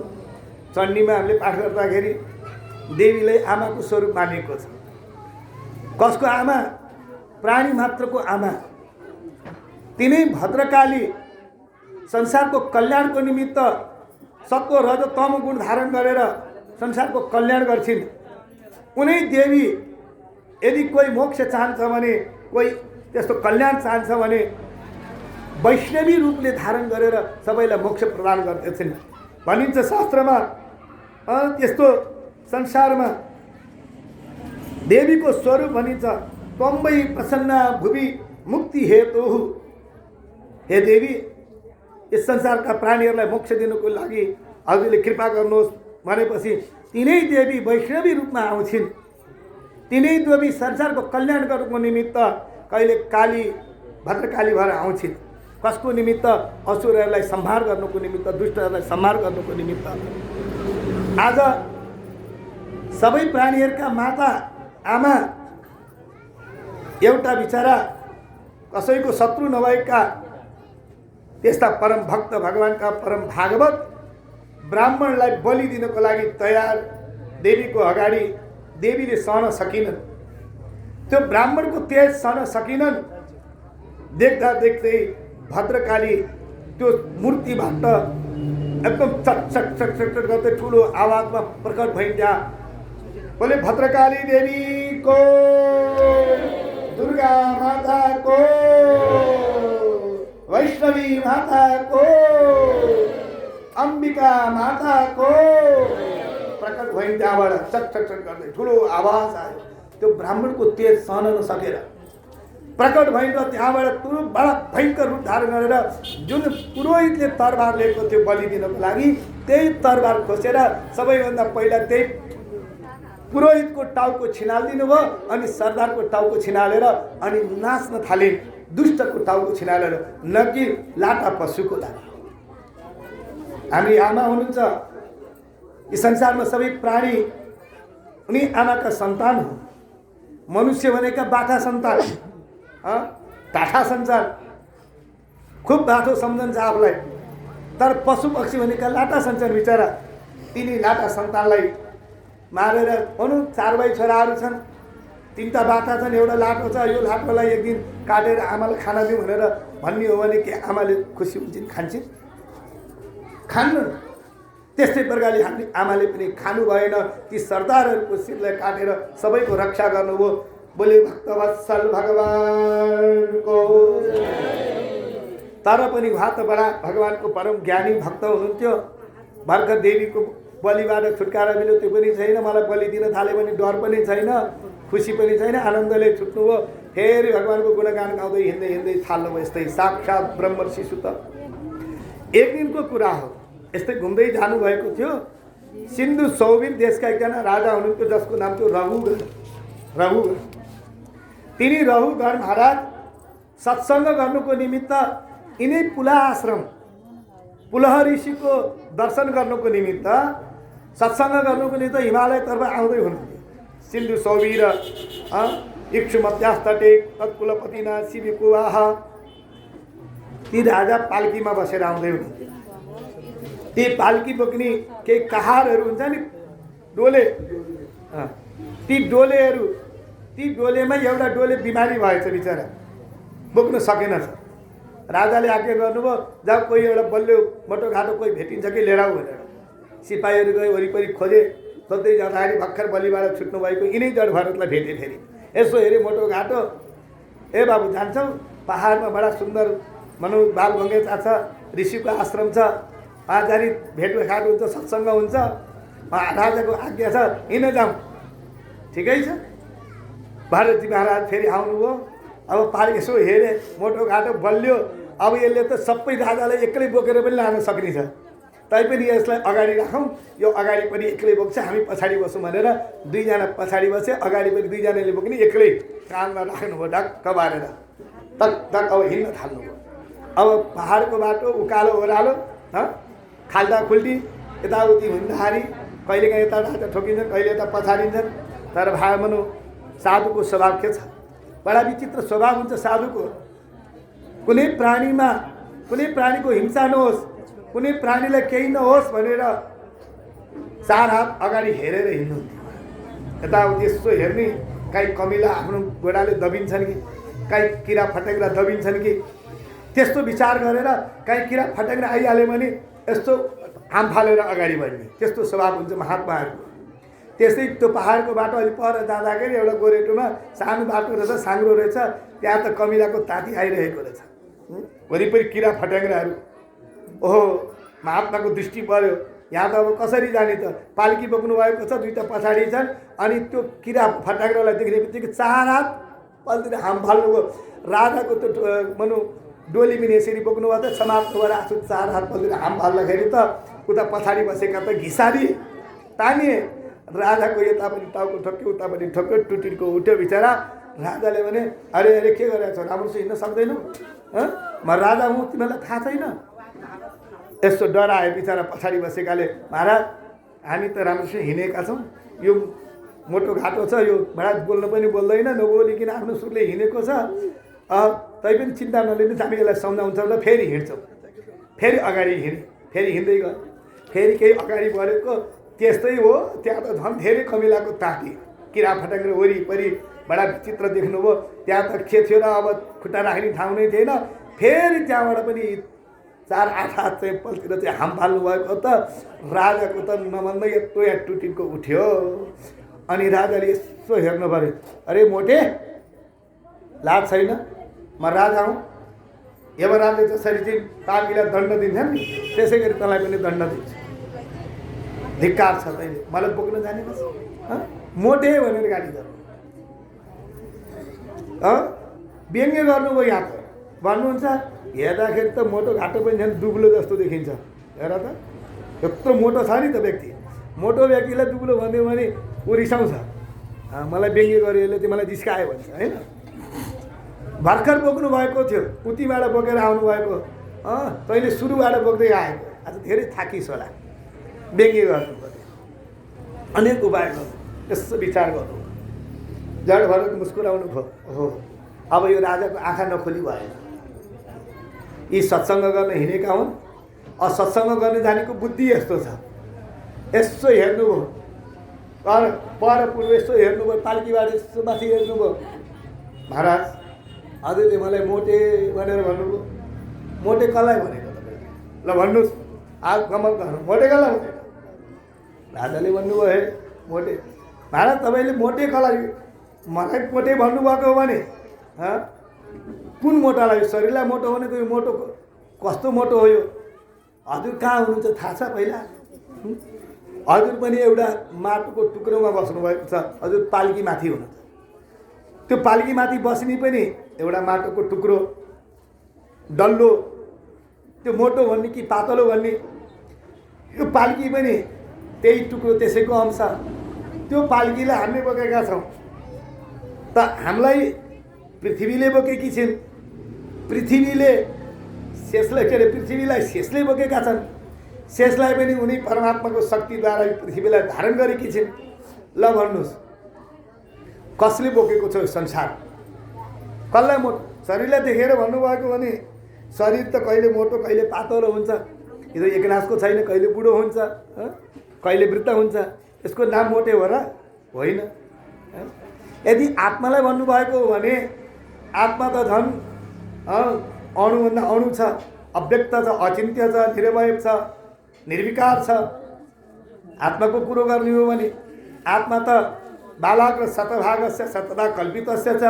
चण्डीमा हामीले पाठ गर्दाखेरि देवीलाई आमाको स्वरूप मानेको छ कसको आमा प्राणी मात्रको आमा तिनै भद्रकाली संसारको कल्याणको निमित्त सत्व रज तम गुण धारण गरेर संसारको कल्याण गर्छिन् उनै देवी यदि कोही मोक्ष चाहन्छ भने कोही त्यस्तो कल्याण चाहन्छ भने वैष्णवी रूपले धारण गरेर सबैलाई मोक्ष प्रदान गर्दछन् भनिन्छ शास्त्रमा त्यस्तो संसारमा देवीको स्वरूप भनिन्छ त्वम्बै प्रसन्ना भुवि मुक्ति हेतु हे देवी यस संसारका प्राणीहरूलाई मोक्ष दिनुको लागि हजुरले कृपा गर्नुहोस् भनेपछि तिनै देवी वैष्णवी रूपमा आउँछिन् तिनै देवी संसारको कल्याण गर्नुको निमित्त कहिले काली भद्रकाली भएर आउँछिन् कसको निमित्त असुरहरूलाई संहार गर्नुको निमित्त दुष्टहरूलाई संहार गर्नुको निमित्त आज सबै प्राणीहरूका माता आमा एउटा बिचारा कसैको शत्रु नभएका त्यस्ता परम भक्त भगवानका परम भागवत ब्राह्मणलाई बलि दिनको लागि तयार देवीको अगाडि देवीले सहन सकिनन् त्यो ब्राह्मणको तेज सहन सकिनन् देख्दा देख्दै भद्रकाली त्यो मूर्तिबाट एकदम चट चट चट चट चट गर्दै ठुलो आवाजमा प्रकट भइन्छ बोले भद्रकाली देवी को दुर्गा माता को वैष्णवी माता को अंबिका माता को प्रकट भइन् त्यहाँबाट चट चट चट गर्दै ठुलो आवाज आयो त्यो ब्राह्मणको तेज सहन नसकेर प्रकट भइन् र त्यहाँबाट बडा भयङ्कर रूप धारण गरेर जुन पुरोहितले तरबार लिएको थियो बलि दिनको लागि त्यही तरबार खोसेर सबैभन्दा पहिला त्यही पुरोहितको टाउको छिनालिदिनु भयो अनि सरदारको टाउको छिनालेर अनि नाच्न थाले दुष्टको टाउको छिनालेर न कि लाटा पशुको लागि हामी आमा हुनुहुन्छ यी संसारमा सबै प्राणी उनी आमाका सन्तान हो मनुष्य भनेका बाठा सन्तान टाठा संसार खुब बाठो सम्झन्छ आफूलाई तर पशु पक्षी भनेका लाटा संसार बिचरा तिनी लाटा सन्तानलाई मारेर भनौँ 4 भाइ छोराहरू छन् 3टा बाटा छन् एउटा लाटो छ यो लाटोलाई एक दिन काटेर आमालाई खाना दिउँ भनेर भन्ने हो भने के आमाले खुसी हुन्छन् खान्छन् खान्न त्यस्तै प्रकारले हामी आमाले पनि खानु भएन ती सरदारहरूको शिरलाई काटेर सबैको रक्षा गर्नुभयो बोले भक्तवत्सल भगवानको तर पनि उहाँ त बडा भगवानको परम ज्ञानी भक्त हुनुहुन्थ्यो भर्खर देवीको बलिबाट छुटकारा मिल्यो त्यो पनि छैन मलाई बलि दिन थाल्यो भने डर पनि छैन खुसी पनि छैन आनन्दले छुट्नुभयो फेरि भगवानको गुणगान गाउँदै हिँड्दै थाल्नुभयो यस्तै साक्षात् ब्रह्मर्षि सुत एक दिनको कुरा हो यस्तै घुम्दै जानुभएको थियो सिन्धु सौवीर देशका एकजना राजा हुनुहुन्थ्यो जसको नाम थियो रघुगण तिनी रघुगण महाराज सत्सङ्ग गर्नुको निमित्त यिनै पुला आश्रम पुलह ऋषिको दर्शन गर्नुको निमित्त सत्सङ्ग गर्नुको निमित्त हिमालयतर्फ आउँदै हुनुहुन्थ्यो सिन्धु सौवीर इक्षुमत्यास्तटे तत्कुलपतिना शिविकुवाह ती राजा पाल्कीमा बसेर आउँदै हुनुहुन्थ्यो ती पाल्की बोक्ने केही कहारहरू हुन्छ नि डोले ती डोलेमा एउटा डोले बिमारी भएछ बिचरा बोक्न सकेनछ राजाले आज्ञा गर्नुभयो जब कोही एउटा बलियो मोटोघाटो कोही भेटिन्छ कि लिएर आऊ भनेर सिपाहीहरू गए वरिपरि खोज्दै जाँदाखेरि भर्खर बलिबाट छुट्नु भएको यिनै जड भरतलाई भेटे फेरि यसो हेरेँ मोटो घाटो, ए बाबु जान्छौँ पहाडमा बडा सुन्दर मनु बाल बगैँचा छ, ऋषिको आश्रम छ, पाँचजारी भेटघाट हुन्छ, सत्सङ्ग हुन्छ, राजाको आज्ञा छ, हिँड जाउँ। ठिकै छ। भरतजी महाराज फेरि आउनुभयो। अब पारि यसो हेरे, मोटो घाटो बलियो। अब यसले त सबै राजालाई एक्लै बोकेर पनि लान सक्ने छ, तैपनि यसलाई अगाडि राखौँ, यो अगाडि पनि एक्लै बोक्छ, हामी पछाडि बसौँ भनेर दुईजना पछाडि बसे, अगाडि पनि दुईजनाले बोक्ने, एक्लै कानमा राख्नुभयो ढक्क बारेर। टक टक अब हिँड्न थाल्नुभयो। अब पहाडको बाटो उकालो ओह्रालो, खाल्टा खुल्टी, यताउति हुँदाखेरि कहिलेकाहीँ यता राजा ठोकिन्छन्, कहिले यता पछाडिन्छन्। तर भाइ मनु साधुको स्वभाव के छ? बडा विचित्र स्वभाव हुन्छ साधुको। कुनै प्राणीको हिंसा नहोस्, कुनै प्राणीलाई केही नहोस् भनेर 4 हात अगाडि हेरेर हिँड्नुहुन्थ्यो। यताउति यसो हेर्ने, काहीँ कमिला आफ्नो घोडाले दबिन्छन् कि, काहीँ किरा फटेक्रा दबिन्छन् कि, त्यस्तो विचार गरेर काहीँ किरा फटेक्रा आइहाल्यो भने यस्तो हाम फालेर अगाडि बढ्ने, त्यस्तो स्वभाव हुन्छ महात्माहरूको। त्यसै त्यो पहाडको बाटो अलि पर जाँदाखेरि एउटा गोरेटोमा सानो बाटो रहेछ, साङ्ग्रो रहेछ, त्यहाँ त कमिलाको ताती आइरहेको रहेछ, वरिपरि किरा फट्याङ्ग्राहरू। ओहो, महात्माको दृष्टि पर्यो, यहाँ त अब कसरी जाने त? पाल्की बोक्नु भएको छ, दुईवटा पछाडि छन्, अनि त्यो किरा फट्याङ्ग्रालाई देख्ने बित्तिकै 4 हात पल्तिर हाम फाल्नुभयो। राजाको त्यो मनु डोली पनि यसरी बोक्नु भयो त, समाप्त भएर आफू 4 हात पल्तिर हाम फाल्दाखेरि त उता पछाडि बसेका त घिसारी तानिए। राजाको यता पनि टाउको ठोक्यो, उता पनि ठोक्यो, टुटिनको उठ्यो बिचरा। राजाले भने अरे अरे के गरेको छ, राम्रोसँग हिँड्न सक्दैनौ? म राजा हुँ, तिमीलाई थाहा छैन? यस्तो डराए बिचरा पछाडि बसेकाले। महाराज हामी त राम्रोसँग हिँडेका छौँ, यो मोटो घाटो छ, यो महाराज बोल्न पनि बोल्दैन, नबोलिकन आफ्नो सुरले हिँडेको छ, तैपनि चिन्ता नलिनुहोस्, हामी यसलाई सम्झाउँछौँ र फेरि हिँड्छौँ। फेरि अगाडि हिँडे, फेरि हिँड्दै गयो, फेरि केही अगाडि बढेको त्यस्तै हो। त्यहाँ त झन् धेरै कमिलाको ताती, किरा फट्याङ्ग्रा वरिपरि बडा विचित्र देख्नुभयो। त्यहाँ त के थियो र, अब खुट्टा राख्ने ठाउँ नै थिएन। फेरि त्यहाँबाट पनि 4-8 हात चाहिँ पल्तिर चाहिँ हाम फाल्नु भएको त राजाको त नमन्दै यत्रो यहाँ टुटिनको उठ्यो। अनि राजाले यसो हेर्नु पऱ्यो, अरे मोटे लाज छैन? म राजा हुँ, यमराजले जसरी चाहिँ पापीलाई दण्ड दिन्छन् नि, त्यसै गरी तँलाई पनि दण्ड दिन्छ। धिक्कार छ तैँले, मलाई बोक्न जानेको छ? मोटे भनेर गाली गर्नु, व्यङ्ग्य गर्नुभयो। यहाँ त भन्नुहुन्छ, हेर्दाखेरि त मोटो घाटो पनि झन् दुब्लो जस्तो देखिन्छ। हेर त, यत्रो मोटो छ नि त व्यक्ति, मोटो व्यक्तिलाई दुब्लो भन्यो भने ऊ रिसाउँछ। मलाई व्यङ्ग्य गर्यो यसले, मलाई जिस्कायो भन्छ होइन। भर्खर बोक्नु भएको थियो, उतिबाट बोकेर आउनुभएको, तैँले सुरुबाट बोक्दै आएको, आज धेरै थाकिस् होला। व्यङ्ग्य गर्नु पर्यो, अनेक उपाय गर्नु, यसो विचार गर्नु। जड भएर मुस्कुराउनु भयो। हो, अब यो राजाको आँखा नखोली भएन। यी सत्सङ्ग गर्न हिँडेका हुन्, सत्सङ्ग गर्न जानेको बुद्धि यस्तो छ। यसो हेर्नुभयो, पर पूर्व यसो हेर्नुभयो, पाल्कीबाट यसो माथि हेर्नुभयो। महाराज हजुरले मलाई मोटे भनेर भन्नुभयो। मोटे कसलाई भनेको तपाईँले? ल भन्नुहोस्, आज गमत गर्नु, मोटे कसलाई भनेको? राजाले भन्नुभयो, हे मोटे। महाराज तपाईँले मोटे कसलाई, मलाई मोटे भन्नुभएको हो भने कुन मोटालाई? शरीरलाई मोटो भनेको यो मोटो कस्तो मोटो हो यो? हजुर कहाँ हुनुहुन्छ थाहा छ पहिला? हजुर पनि एउटा माटोको टुक्रोमा बस्नुभएको छ, हजुर पाल्की माथि हुनुहुन्छ। त्यो पाल्की माथि बस्ने पनि एउटा माटोको टुक्रो, डल्लो, त्यो मोटो भन्ने कि पातलो भन्ने, यो पाल्की पनि त्यही टुक्रो, त्यसैको अंश। त्यो पाल्कीलाई हामीले बोकेका छौँ, त हामीलाई पृथ्वीले बोकेकी छिन्। पृथ्वीले शेषलाई के अरे, पृथ्वीलाई शेषले बोकेका छन्। शेषलाई पनि उनी परमात्माको शक्तिद्वारा पृथ्वीलाई धारण गरेकी छिन्। ल भन्नुहोस्, कसले बोकेको छ संसार? कसलाई मोटो? शरीरलाई देखेर भन्नुभएको भने शरीर त कहिले मोटो कहिले पातलो हुन्छ, यो त एकनासको छैन, कहिले बुढो हुन्छ, कहिले वृद्ध हुन्छ। यसको नाम मोटे हो र? होइन। यदि आत्मालाई भन्नुभएको हो भने आत्मा त झन् अणुभन्दा अणु छ, अव्यक्त छ, अचिन्त्य छ, निरवय छ, निर्विकार छ। आत्माको कुरो गर्ने हो भने आत्मा त बालाग्र शतभागस्य शतदा कल्पितस्य च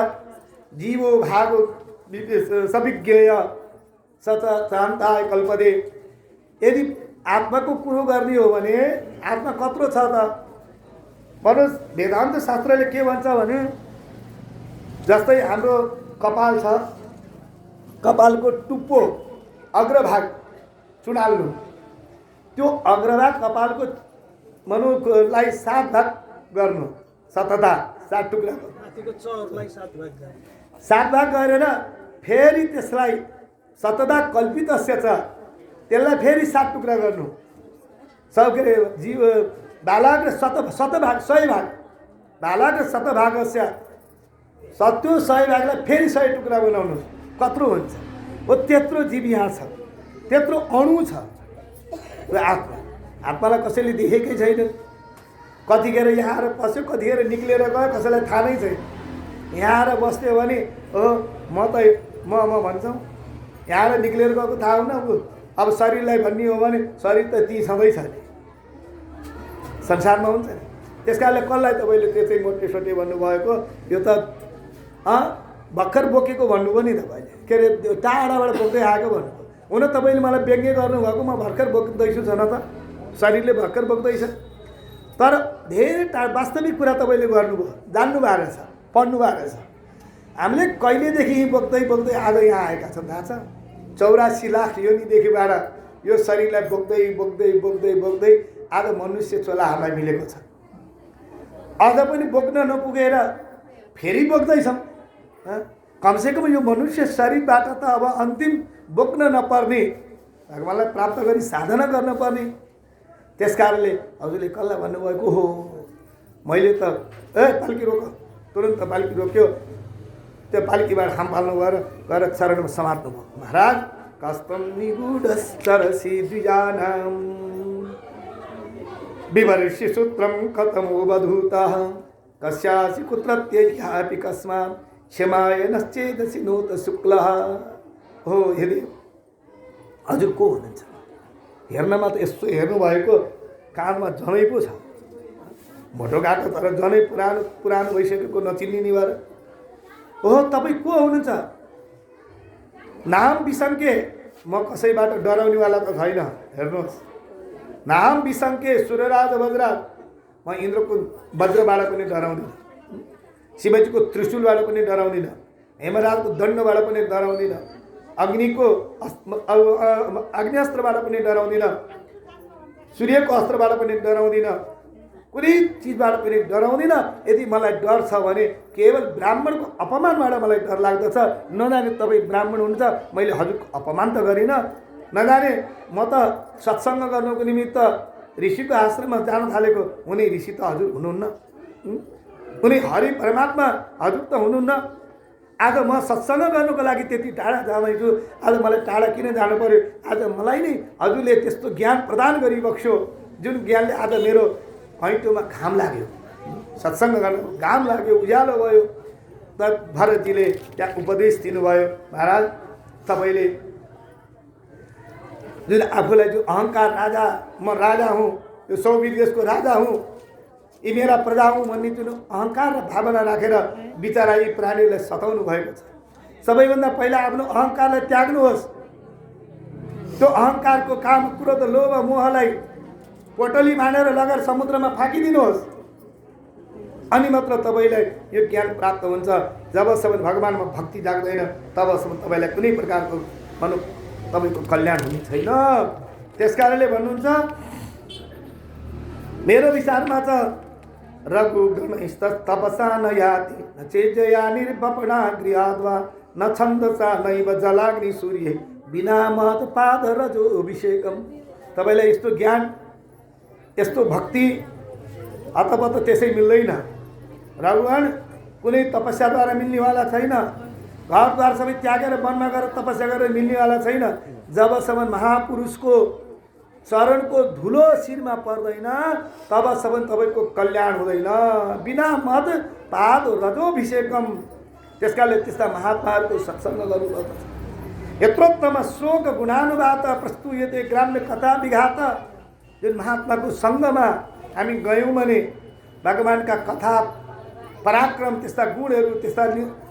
जीवो भागो सविज्ञेय सचान्ताय कल्पदे। यदि आत्माको कुरो गर्ने हो भने आत्मा कत्रो छ त भन्नुहोस्। वेदान्त शास्त्रले के भन्छ भने जस्तै हाम्रो कपाल छ, कपालको टुप्पो अग्रभाग चुडाल्नु, त्यो अग्रभाग कपालको मनुलाई 7 भाग गर्नु, शतदा 7 टुक्रा गर्नु, 7 भाग गरेर फेरि त्यसलाई शतदा कल्पितस्य छ, त्यसलाई फेरि 7 टुक्रा गर्नु। सब के अरे जीव बालाग्र शतभाग 100 भाग, बालाग्र शतभागस्य त्यो 100 भागलाई फेरि 100 टुक्रा बनाउनु, कत्रो हुन्छ हो? त्यत्रो जीव यहाँ छ, त्यत्रो अणु छ आत्मा। आत्मालाई कसैले देखेकै छैन। कतिखेर यहाँ आएर पस्यो, कतिखेर निक्लेर गयो, कसैलाई थाहा नै छैन। यहाँ आएर बस्थ्यो भने हो म भन्छौँ, यहाँ आएर निक्लेर गएको थाहा हुन। अब शरीरलाई भन्ने हो भने शरीर त ती छँदैछ नि, संसारमा हुन्छ नि। त्यस कारणले कसलाई तपाईँले त्यसै मोटे सोटे भन्नुभएको? यो त भर्खर बोकेको भन्नुभयो नि तपाईँले, के अरे टाढाबाट बोक्दै आएको भन्नुभयो। हुन तपाईँले मलाई व्यङ्ग्य गर्नुभएको, म भर्खर बोक्दैछु छन त, शरीरले भर्खर बोक्दैछ। तर धेरै वास्तविक कुरा तपाईँले गर्नुभयो, जान्नु भएको रहेछ, पढ्नु भएको रहेछ। हामीले कहिलेदेखि बोक्दै बोक्दै आज यहाँ आएका छौँ थाहा छ? 84 लाख योनिदेखिबाट यो शरीरलाई बोक्दै बोक्दै बोक्दै बोक्दै आज मनुष्य चोला हामीलाई मिलेको छ। अझ पनि बोक्न नपुगेर फेरि बोक्दैछौँ। कमसेकम यो मनुष्य शरीरबाट त अब अन्तिम बोक्न नपर्ने, भगवान्लाई प्राप्त गरी साधना गर्न पर्ने। त्यस कारणले हजुरले कसलाई भन्नुभएको हो? मैले त पाल्की रोक, तुरन्त पाल्की रोक्यो, त्यो पाल्कीबाट खाम फाल्नु गएर चरणमा समात्नु भयो। महाराज कस्तम निगूढश्चरसि द्विजानां विवर्षि सूत्रम कथमोवधूतः कस्यासि कुत्रत्ययापि कस्मात् क्षमाय नश्चेदसि नोत शुक्लः। हो यदि हजुर को हुनुहुन्छ? हेर्नमा त यस्तो हेर्नुभएको, कानमा जनै पो छ, भोटोघाटो, तर जनै पुरानो भइसकेको, नचिनिने भएर। ओहो तपाईँ को हुनुहुन्छ? नाम बिसङ्के, म कसैबाट डराउनेवाला त छैन। हेर्नुहोस्, नाम बिसङ्के सूर्यराज वज्रराज, म इन्द्रको वज्रबाट पनि डराउँदिनँ, शिवजीको त्रिशूलबाट पनि डराउँदिनँ, हेमराजको दण्डबाट पनि डराउँदिनँ, अग्निको अग्निअस्त्रबाट पनि डराउँदिनँ, सूर्यको अस्त्रबाट पनि डराउँदिनँ, कुनै चिजबाट पनि डराउँदिनँ। यदि मलाई डर छ भने केवल ब्राह्मणको अपमानबाट मलाई डर लाग्दछ। नजाने तपाईँ ब्राह्मण हुनुहुन्छ, मैले हजुरको अपमान त गरिनँ। नजाने म त सत्सङ्ग गर्नको निमित्त ऋषिको आश्रममा जान थालेको, उनी ऋषि त हजुर हुनुहुन्न, उनी हरि परमात्मा हजुर त हुनुहुन्न। आज म सत्सङ्ग गर्नुको लागि त्यति टाढा जाँदैछु, आज मलाई टाढा किन जानु पर्यो? आज मलाई नै हजुरले त्यस्तो ज्ञान प्रदान गरिबक्स्यो, जुन ज्ञानले आज मेरो घैँटोमा घाम लाग्यो, सत्सङ्ग गर्नु घाम लाग्यो, उज्यालो भयो। त भरतजीले त्यहाँ उपदेश दिनुभयो, महाराज तपाईँले जुन आफूलाई जो अहङ्कार, राजा म राजा हुँ, यो 120 देशको राजा हुँ, यी मेरा प्रजा हुँ भन्ने जुन अहङ्कार र भावना राखेर बिचरा यी प्राणीलाई सताउनु भएको छ। सबैभन्दा पहिला आफ्नो अहङ्कारलाई त्याग्नुहोस्। त्यो अहङ्कारको काम क्रोध लोभ मोहलाई पोटली बाँधेर लगेर समुद्रमा फ्याँकिदिनुहोस्, अनि मात्र तपाईँलाई यो ज्ञान प्राप्त हुन्छ। जबसम्म भगवानमा भक्ति जाग्दैन तबसम्म तपाईँलाई कुनै प्रकारको तपाईँको कल्याण हुने छैन। त्यस कारणले भन्नुहुन्छ, मेरो विचारमा त रघुगणस्तपसा न याति न चेजया निर्वपणा गृहाद्वा न छन्दसा नैव जलाग्नि सूर्य बिना महत पाद रजो अभिषेकम। तपाईँलाई यस्तो ज्ञान, यस्तो भक्ति अतपत त्यसै मिल्दैन। रघुगण कुनै तपस्याद्वारा मिल्नेवाला छैन, घरद्वार सबै त्यागेर वनमा गएर तपस्या गरेर मिल्नेवाला छैन। जबसम्म महापुरुषको चरणको धुलो शिरमा पर्दैन तबसम्म तपाईँको कल्याण हुँदैन। बिना मद पाद रजोभिषेकम। त्यसकारणले त्यस्ता महात्माहरूको सत्सङ्ग गर्नुपर्छ। यत्रोत्तम शोक गुणानुवाद प्रस्तुयते ग्राम्य कथा विघात। जुन महात्माको सङ्गमा हामी गयौँ भने भगवान्का कथा पराक्रम, त्यस्ता गुणहरू, त्यस्ता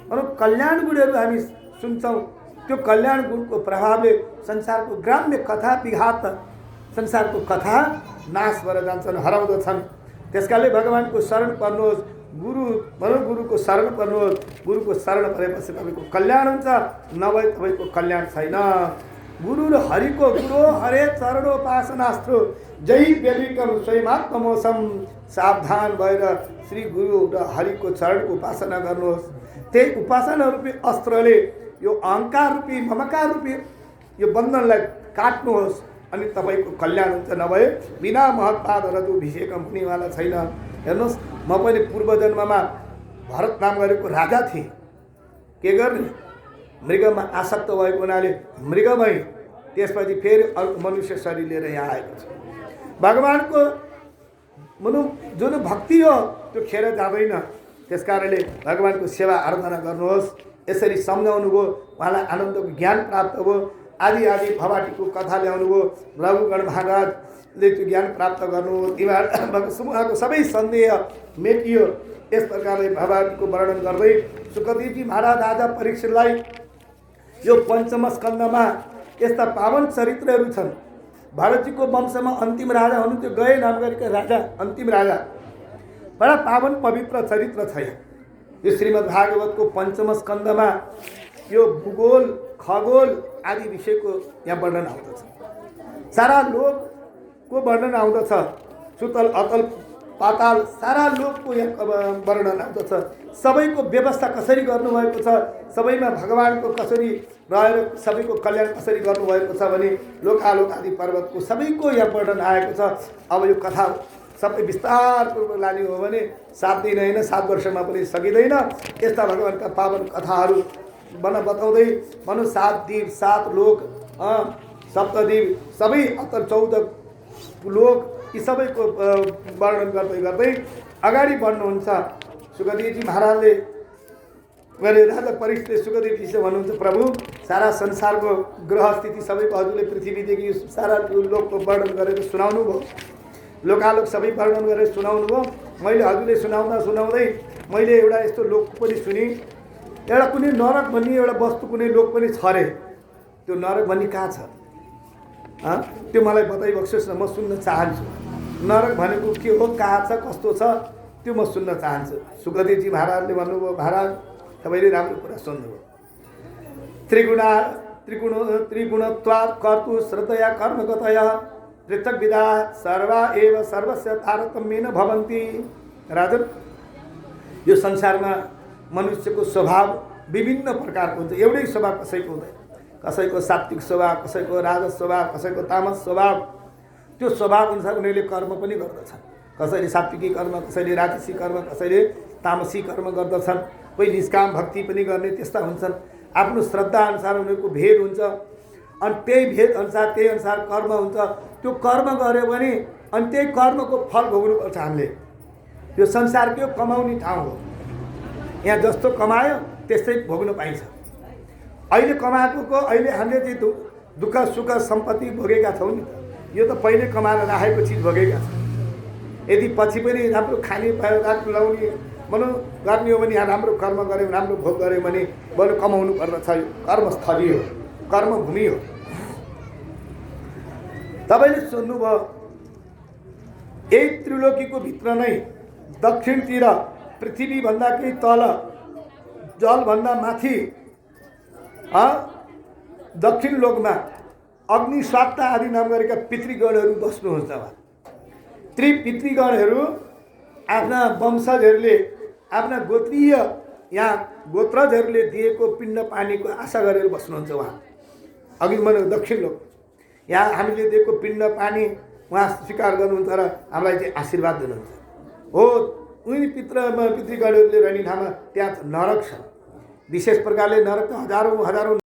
भनौँ कल्याण गुणहरू हामी सुन्छौँ। त्यो कल्याण गुणको प्रभावले संसारको ग्राम्य कथा विघात, संसारको कथा नाश भएर जान्छन्, हराउँदछन्। त्यसकाले भगवानको शरण पर्नुहोस्, गुरु भनौँ गुरुको शरण पर्नुहोस्। गुरुको शरण परेपछि तपाईँको कल्याण हुन्छ, नभए तपाईँको कल्याण छैन। गुरु र हरिको गुरु हरे चरणोपासनास्त्र जय व्यविकम स्वयमात्मोसम। सावधान भएर श्री गुरु र हरिको चरणको उपासना गर्नुहोस्। त्यही उपासना रूपी अस्त्रले यो अहङ्कार रूपी ममकार रूपी यो बन्धनलाई काट्नुहोस्, अनि तपाईँको कल्याण हुन्छ। नभए बिना महत्पाद रजु भिषेकम हुनेवाला छैन। हेर्नुहोस्, म पनि पूर्व जन्ममा भरत नाम गरेको राजा थिएँ। के गर्ने, मृगमा आसक्त भएको हुनाले मृग भएँ। त्यसपछि फेरि अर्को मनुष्य शरीर लिएर यहाँ आएको छु। भगवानको भनौँ जुन भक्ति हो त्यो खेर जाँदैन। त्यस कारणले भगवानको सेवा आराधना गर्नुहोस्। यसरी सम्झाउनु भयो, उहाँलाई आनन्दको ज्ञान प्राप्त भयो। आदि आदि भवाटीको कथा ल्याउनु भयो, रघुगण महाराजले त्यो ज्ञान प्राप्त गर्नु, उहाँको सबै सन्देह मेटियो। यस प्रकारले भवाटीको वर्णन गर्दै सुखदेवजी महाराज राजा परीक्षितलाई यो पञ्चम स्कन्धमा यस्ता पावन चरित्रहरू छन्। भरतजीको वंशमा अन्तिम राजा हुनुहुन्थ्यो, गए नाम गरेका राजा, अन्तिम राजा। बडा पावन पवित्र चरित्र छ। यो श्रीमद् भागवतको पञ्चम स्कन्धमा यो भूगोल खगोल आदि विषयको यहाँ वर्णन आउँदछ। सारा लोकको वर्णन आउँदछ। सुतल अतल पाताल सारा लोकको यहाँ वर्णन आउँदछ। सबैको व्यवस्था कसरी गर्नुभएको छ, सबैमा भगवानको कसरी रहेर सबैको कल्याण कसरी गर्नुभएको छ भने लोकालोक आदि पर्वतको सबैको यहाँ वर्णन आएको छ। अब यो कथा सबै विस्तारपूर्वक लाने हो भने 7 दिन होइन 7 वर्षमा पनि सकिँदैन। यस्ता भगवानका पावन कथाहरू बताउँदै भनौँ 7 द्वीप 7 लोक सप्तद्वीप सबै अतल 14 लोक यी सबैको वर्णन गर्दै गर्दै अगाडि बढ्नुहुन्छ। सुखदेवजी महाराजले गरे राजा परीक्षितले सुखदेवजीले भन्नुहुन्छ, प्रभु सारा संसारको ग्रह स्थिति सबैको हजुरले पृथ्वीदेखि सारा लोकको वर्णन गरेर सुनाउनु भयो। लोकालोक सबै वर्णन गरेर सुनाउनु भयो। मैले हजुरले सुनाउँदा सुनाउँदै मैले एउटा यस्तो लोक पनि सुने, एउटा कुनै नरक भन्ने एउटा वस्तु कुनै लोक पनि छ रे। त्यो नरक भन्ने कहाँ छ त्यो मलाई बताइबक्सोस् न, म सुन्न चाहन्छु। नरक भनेको के हो, कहाँ छ, कस्तो छ, त्यो म सुन्न चाहन्छु। सुखदेवजी महाराजले भन्नुभयो, महाराज तपाईँले राम्रो कुरा सुन्नुभयो। त्रिगुणत्वात् कर्तु श्रद्धया कर्मगतया पृथक विधा सर्वा एव सर्वस्य तारतम्येन भवन्ति। राजन, यो संसारमा मनुष्यको स्वभाव विभिन्न प्रकारको हुन्छ। एउटै स्वभाव कसैको हुँदैन। कसैको सात्विक स्वभाव, कसैको राजस स्वभाव, कसैको तामस स्वभाव। त्यो स्वभाव अनुसार उनीहरूले कर्म पनि गर्दछन्। कसैले सात्विकी कर्म, कसैले राजसी कर्म, कसैले तामसी कर्म गर्दछन्। कोही निष्काम भक्ति पनि गर्ने त्यस्ता हुन्छन्। आफ्नो श्रद्धा अनुसार उनीहरूको भेद हुन्छ। अनि त्यही भेद अनुसार त्यही अनुसार कर्म हुन्छ। त्यो कर्म गऱ्यो भने अनि त्यही कर्मको फल भोग्नुपर्छ हामीले। यो संसारको कमाउने ठाउँ हो। यहाँ जस्तो कमायो त्यस्तै भोग्न पाइन्छ। अहिले कमाएको अहिले हामीले चाहिँ दुःख सुख सम्पत्ति भोगेका छौँ नि। यो त पहिले कमाएर राखेको चिज भोगेका छौँ। यदि पछि पनि राम्रो खाने पायो लाउने भनौँ गर्ने हो भने यहाँ राम्रो कर्म गऱ्यो, राम्रो भोग गऱ्यो भने बरु कमाउनु पर्दछ। यो कर्मस्थली हो, कर्मभूमि हो। तपाईँले सुन्नुभयो, यही त्रिलोकीको भित्र नै दक्षिणतिर पृथ्वीभन्दा केही तल जलभन्दा माथि दक्षिण लोकमा अग्नि स्वात्ता आदि नाम गरेका पितृगणहरू बस्नुहुन्छ। पितृगणहरू आफ्ना वंशजहरूले आफ्ना गोत्रीय यहाँ गोत्रजहरूले दिएको पिण्ड पानीको आशा गरेर बस्नुहुन्छ। उहाँ अघि मैले दक्षिण लोक यहाँ हामीले दिएको पिण्ड पानी उहाँ स्वीकार गर्नुहुन्छ र हामीलाई चाहिँ आशीर्वाद दिनुहुन्छ। हो, उनी पितृगणहरूले रहने ठाउँमा त्यहाँ नरक छ। विशेष प्रकारले नरक हजारौँ